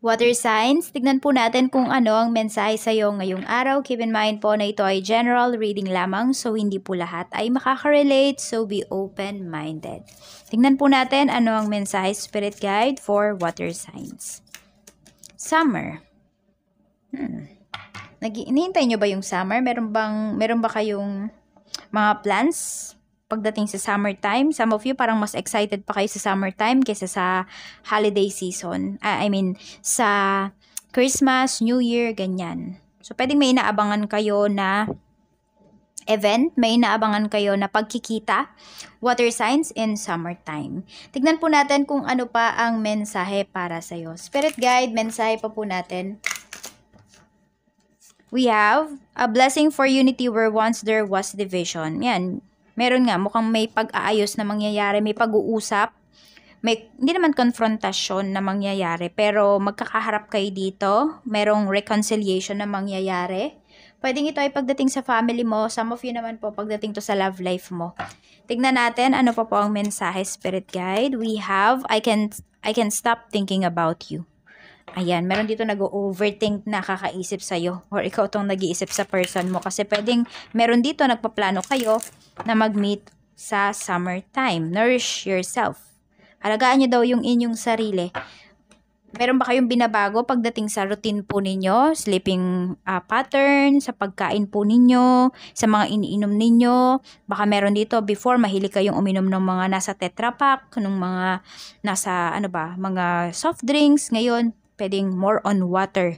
Water signs, tignan po natin kung ano ang mensahe sa iyo ngayong araw. Keep in mind po na ito ay general reading lamang, so hindi po lahat ay makaka-relate, so be open-minded. Tignan po natin ano ang mensahe spirit guide for water signs. Summer. Hinihintay nyo ba yung summer? Meron ba kayong mga plans pagdating sa summertime? Some of you parang mas excited pa kayo sa summertime kaysa sa holiday season. Sa Christmas, New Year, ganyan. So, pwedeng may inaabangan kayo na event, may inaabangan kayo na pagkikita, water signs in summertime. Tignan po natin kung ano pa ang mensahe para sa'yo. Spirit guide, mensahe pa po natin. We have a blessing for unity where once there was division. Yan. Meron nga, mukhang may pag-aayos na mangyayari, may pag-uusap. Hindi naman konfrontasyon na mangyayari, pero magkakaharap kayo dito. Merong reconciliation na mangyayari. Pwedeng ito ay pagdating sa family mo. Some of you naman po pagdating to sa love life mo. Tignan natin ano pa po ang mensahe, Spirit Guide. We have, I can stop thinking about you. Ayan, meron dito nag-overthink na kakaisip sa'yo or ikaw tong nag-iisip sa person mo kasi pwedeng meron dito nagpaplano kayo na mag-meet sa summertime. Nourish yourself. Alagaan nyo daw yung inyong sarili. Meron ba kayong binabago pagdating sa routine po ninyo? Sleeping pattern, sa pagkain po ninyo, sa mga iniinom ninyo. Baka meron dito before mahilig kayong uminom ng mga nasa Tetra Pak, ng mga nasa mga soft drinks. Ngayon, pwedeng more on water.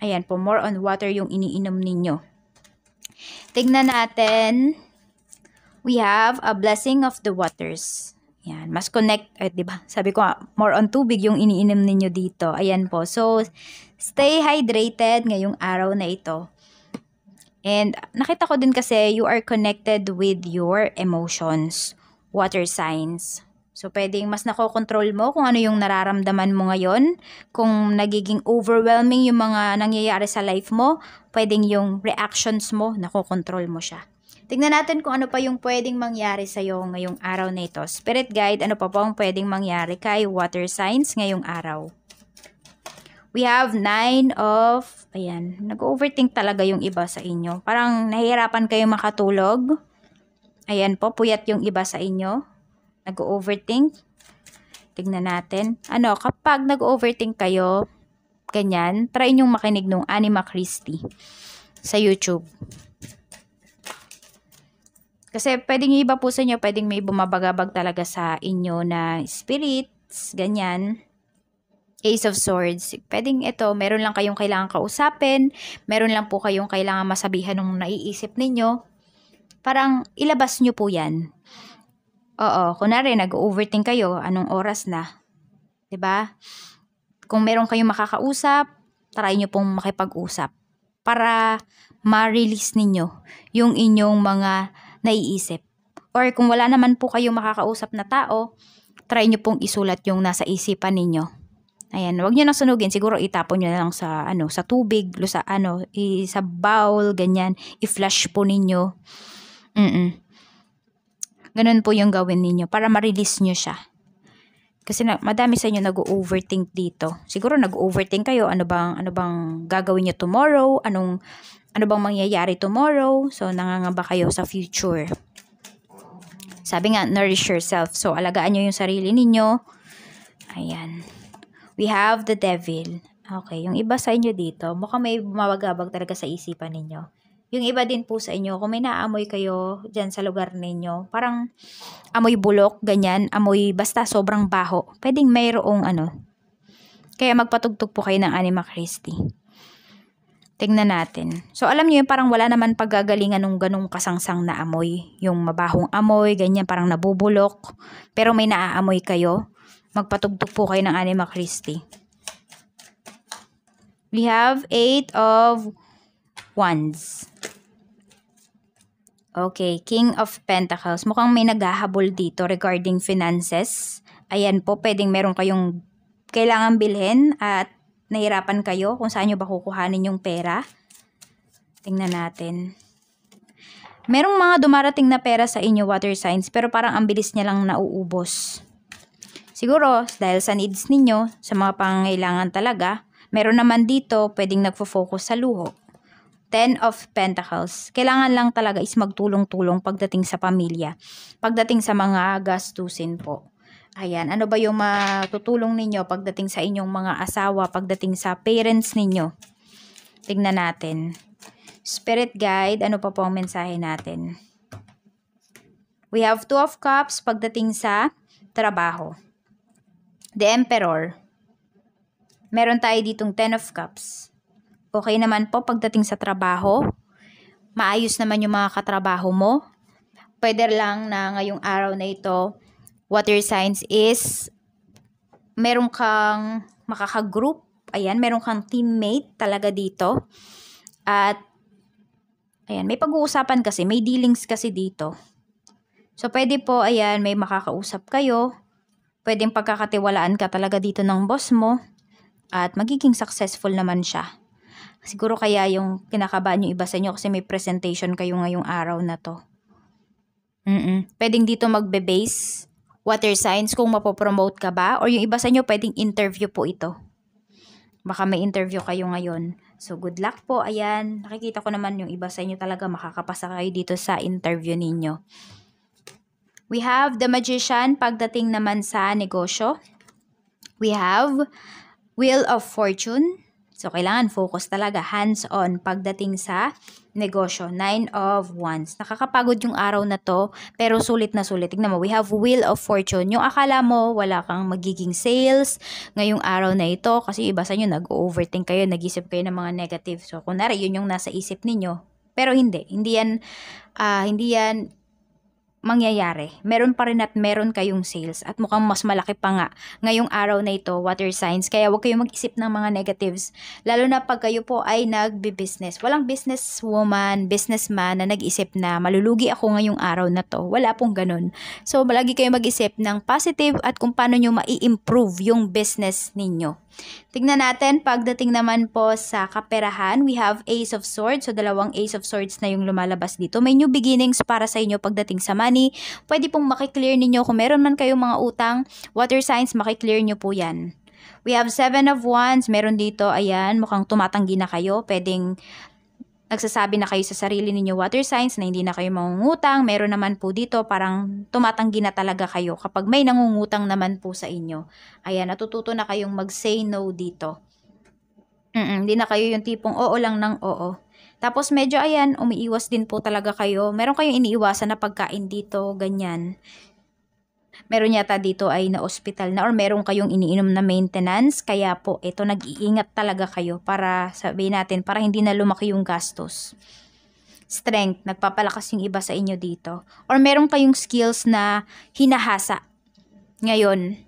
Ayan po, more on water yung iniinom ninyo. Tignan natin. We have a blessing of the waters. Ayan, mas connect, diba? Sabi ko, more on tubig yung iniinom ninyo dito. Ayan po. So, stay hydrated ngayong araw na ito. And nakita ko din kasi you are connected with your emotions, water signs. So, pwedeng mas nakokontrol mo kung ano yung nararamdaman mo ngayon. Kung nagiging overwhelming yung mga nangyayari sa life mo, pwedeng yung reactions mo, nakokontrol mo siya. Tingnan natin kung ano pa yung pwedeng mangyari sa'yo ngayong araw na ito. Spirit Guide, ano pa po ang pwedeng mangyari kay water signs ngayong araw? We have 9 of, ayan, nag-overthink talaga yung iba sa inyo. Parang nahihirapan kayo makatulog. Ayan po, puyat yung iba sa inyo. Nag-overthink. Tignan natin. Kapag nag-overthink kayo, ganyan, try nyong makinig nung Anima Christi sa YouTube. Kasi pwedeng yung iba po sa inyo, pwedeng may bumabagabag talaga sa inyo na spirits, ganyan. Ace of Swords. Pwedeng ito, meron lang kayong kailangan kausapin, meron lang po kayong kailangan masabihan nung naiisip ninyo. Parang ilabas nyo po yan. Oo, kunwari nag-overthink kayo, anong oras na? 'Di ba? Kung meron kayong makakausap, try nyo pong makipag-usap para ma-release ninyo yung inyong mga naiisip. Or kung wala naman po kayong makakausap na tao, try nyo pong isulat yung nasa isipan ninyo. Ayan, wag nyo nang sunugin, siguro itapon nyo na lang sa sa tubig, sa bowl, ganyan, i-flush po ninyo. Ganun po yung gawin ninyo para ma-release nyo siya. Kasi madami sa inyo nag-overthink dito. Siguro nag-overthink kayo, ano bang gagawin nyo tomorrow, ano bang mangyayari tomorrow. So nangangamba kayo sa future. Sabi nga, nourish yourself. So alagaan nyo yung sarili ninyo. Ayan. We have the devil. Okay, yung iba sa inyo dito, mukhang may bumabagabag talaga sa isipan ninyo. Yung iba din po sa inyo, kung may naamoy kayo dyan sa lugar ninyo, parang amoy bulok, ganyan, amoy basta sobrang baho. Pwedeng mayroong Kaya magpatugtog po kayo ng Anima Christi. Tingnan natin. So alam niyo yung parang wala naman paggagalingan ng ganung kasangsang na amoy. Yung mabahong amoy, ganyan, parang nabubulok. Pero may naaamoy kayo. Magpatugtog po kayo ng Anima Christi. We have 8 of Wands. Okay, King of Pentacles. Mukhang may naghahabol dito regarding finances. Ayan po, pwedeng meron kayong kailangan bilhin at nahirapan kayo kung saan nyo ba kukuhanin yung pera. Tingnan natin. Merong mga dumarating na pera sa inyo, water signs, pero parang ang bilis niya lang nauubos. Siguro, dahil sa needs ninyo, sa mga pangangailangan talaga, Meron naman dito, pwedeng nagfo-focus sa luho. Ten of Pentacles. Kailangan lang talaga is magtulong-tulong pagdating sa pamilya. Pagdating sa mga gastusin po. Ayan, ano ba yung matutulong ninyo pagdating sa inyong mga asawa, pagdating sa parents ninyo? Tingnan natin. Spirit guide, ano pa po ang mensahe natin? We have Two of Cups pagdating sa trabaho. The Emperor. Meron tayo ditong Ten of Cups. Okay naman po pagdating sa trabaho. Maayos naman yung mga katrabaho mo. Pwede lang na ngayong araw na ito, water signs is meron kang makaka-group. Ayan, meron kang teammate talaga dito. At ayan, may pag-uusapan kasi, may dealings kasi dito. So, pwede po, ayan, may makakausap kayo. Pwedeng pagkakatiwalaan ka talaga dito ng boss mo. At magiging successful naman siya. Siguro kaya yung kinakabahan yung iba sa inyo kasi may presentation kayo ngayong araw na to. Pwedeng dito magbe-base water signs kung mapopromote ka ba. Or yung iba sa inyo pwedeng interview po ito. Baka may interview kayo ngayon. So good luck po. Ayan, nakikita ko naman yung iba sa inyo talaga makakapasa kayo dito sa interview ninyo. We have the Magician pagdating naman sa negosyo. We have Wheel of Fortune. So, kailangan focus talaga, hands-on pagdating sa negosyo. Nine of Wands. Nakakapagod yung araw na to, pero sulit na sulit. Tignan mo, we have Wheel of Fortune. Yung akala mo, wala kang magiging sales ngayong araw na ito, kasi iba sa inyo, nag-overthink kayo, nag-isip kayo ng mga negative. So, kunwari, yun yung nasa isip ninyo. Pero hindi yan mangyayari. Meron pa rin at meron kayong sales at mukhang mas malaki pa nga ngayong araw na ito, water signs. Kaya huwag kayong mag-isip ng mga negatives. Lalo na pag kayo po ay nagbi-business. Walang businesswoman, businessman na nag-isip na malulugi ako ngayong araw na to. Wala pong ganun. So, lagi kayong mag-isip ng positive at kung paano nyo mai-improve yung business ninyo. Tignan natin, pagdating naman po sa kaperahan, we have Ace of Swords. So, dalawang Ace of Swords na yung lumalabas dito. May new beginnings para sa inyo pagdating sa money. Pwede pong makiklear ninyo kung meron man kayong mga utang. Water signs, makiklear nyo po yan. We have Seven of Wands. Meron dito, ayan, mukhang tumatanggi na kayo. Pwedeng nagsasabi na kayo sa sarili ninyo water signs na hindi na kayo mangungutang. Meron naman po dito parang tumatanggi na talaga kayo kapag may nangungutang naman po sa inyo. Ayan, natututo na kayong mag-say no dito. Hindi na kayo yung tipong oo lang ng oo. Tapos medyo ayan, umiiwas din po talaga kayo. Meron kayong iniiwasan na pagkain dito, ganyan. Meron yata dito ay na-hospital na or meron kayong iniinom na maintenance. Kaya po, ito nag-iingat talaga kayo para sabihin natin, para hindi na lumaki yung gastos. Strength, nagpapalakas yung iba sa inyo dito. Or meron kayong skills na hinahasa. Ngayon,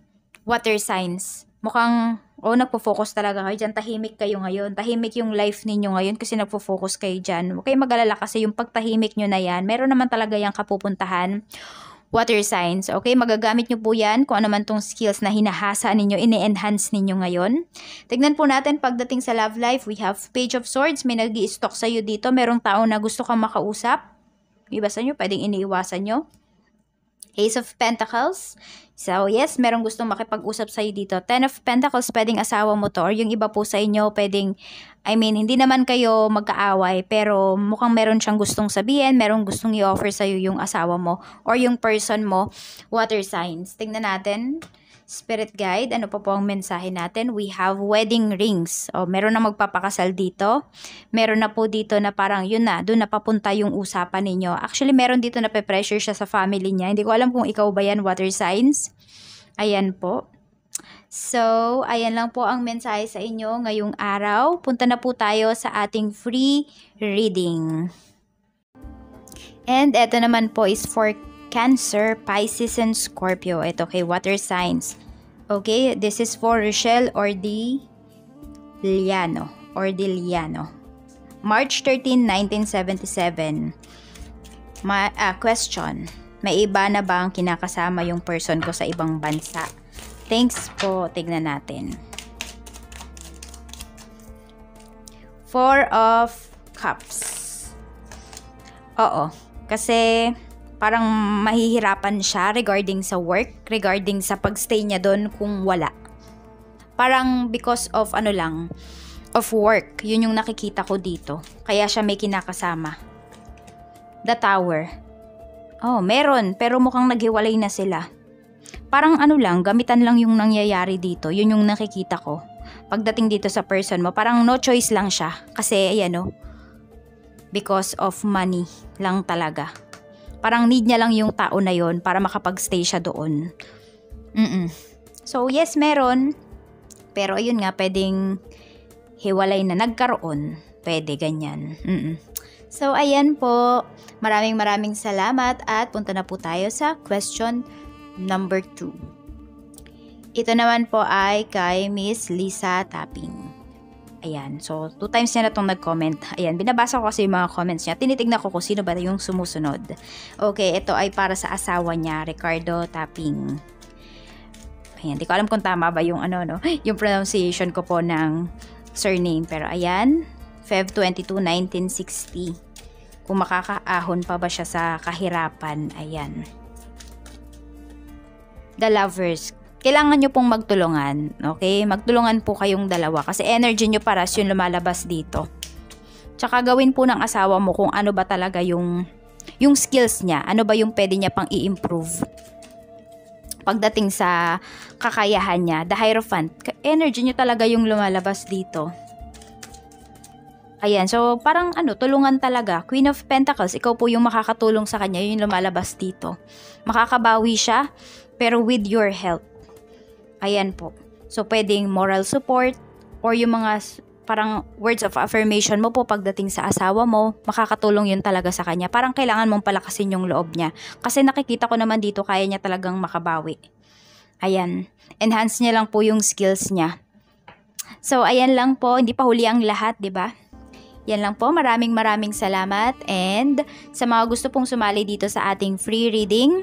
water signs. Mukhang, nagpo-focus talaga kayo dyan. Tahimik kayo ngayon. Tahimik yung life ninyo ngayon kasi nagpo-focus kayo dyan. Huwag kayong mag-alala kasi yung pagtahimik nyo na yan, meron naman talaga yung kapupuntahan. Water signs, okay? Magagamit nyo po yan kung ano man tong skills na hinahasa ninyo, ini-enhance ninyo ngayon. Tignan po natin pagdating sa love life, we have Page of Swords, may nag-i-stalk sa'yo dito, merong tao na gusto kang makausap. Iba sa nyo, pwedeng iniiwasan nyo. Ace of Pentacles. So, yes, merong gustong makipag-usap sa'yo dito. Ten of Pentacles, pwedeng asawa mo to. Or yung iba po sa inyo, pwedeng, hindi naman kayo magkaaway, pero mukhang meron siyang gustong sabihin, merong gustong i-offer sa'yo yung asawa mo or yung person mo, water signs. Tingnan natin. Spirit guide, ano pa po ang mensahe natin? We have wedding rings. Meron na magpapakasal dito. Meron na po dito na parang yun na, doon na papunta yung usapan ninyo. Actually, meron dito na pe-pressure siya sa family niya. Hindi ko alam kung ikaw ba yan, water signs. Ayan po. So, ayan lang po ang mensahe sa inyo ngayong araw. Punta na po tayo sa ating free reading. And eto naman po is for Cancer, Pisces, and Scorpio. Ito kay water signs. Okay, this is for Rochelle Ordiliano. March 13, 1977. Question. May iba na ba ang kinakasama yung person ko sa ibang bansa? Thanks po. Tignan natin. Four of Cups. Oo. Kasi parang mahihirapan siya regarding sa work, regarding sa pagstay niya doon kung wala. Parang because of ano lang, of work. Yun yung nakikita ko dito. Kaya siya may kinakasama. The Tower. Oh, meron. Pero mukhang naghiwalay na sila. Parang ano lang, gamitan lang yung nangyayari dito. Yun yung nakikita ko. Pagdating dito sa person mo, parang no choice lang siya. Kasi, ayan o. Because of money lang talaga. Parang need niya lang yung tao na yon para makapag-stay siya doon. So, yes, meron. Pero, ayun nga, pwedeng hiwalay na nagkaroon. Pwede, ganyan. So, ayan po. Maraming salamat at punta na po tayo sa question number 2. Ito naman po ay kay Miss Lisa Tapping. Ayan. So, 2 times niya na itong nag-comment. Ayan. Binabasa ko kasi yung mga comments niya. Tinitignan ko kung sino ba yung sumusunod. Okay. Ito ay para sa asawa niya, Ricardo Tapping. Ayan. Di ko alam kung tama ba yung yung pronunciation ko po ng surname. Pero ayan. Feb 22, 1960. Kung makakaahon pa ba siya sa kahirapan. Ayan. The Lovers. Kailangan nyo pong magtulungan. Okay? Magtulungan po kayong dalawa. Kasi energy nyo paras yung lumalabas dito. Tsaka gawin po ng asawa mo kung ano ba talaga yung skills niya. Ano ba yung pwede niya pang i-improve. Pagdating sa kakayahan niya. The Hierophant. Energy nyo talaga yung lumalabas dito. Ayan, so parang tulungan talaga. Queen of Pentacles, ikaw po yung makakatulong sa kanya, yun yung lumalabas dito. Makakabawi siya, pero with your help. Ayan po. So pwedeng moral support, or yung mga parang words of affirmation mo po pagdating sa asawa mo, makakatulong yun talaga sa kanya. Parang kailangan mong palakasin yung loob niya. Kasi nakikita ko naman dito, kaya niya talagang makabawi. Ayan, enhance niya lang po yung skills niya. So ayan lang po, hindi pa huli ang lahat, 'di ba? Yan lang po, maraming salamat, and sa mga gusto pong sumali dito sa ating free reading,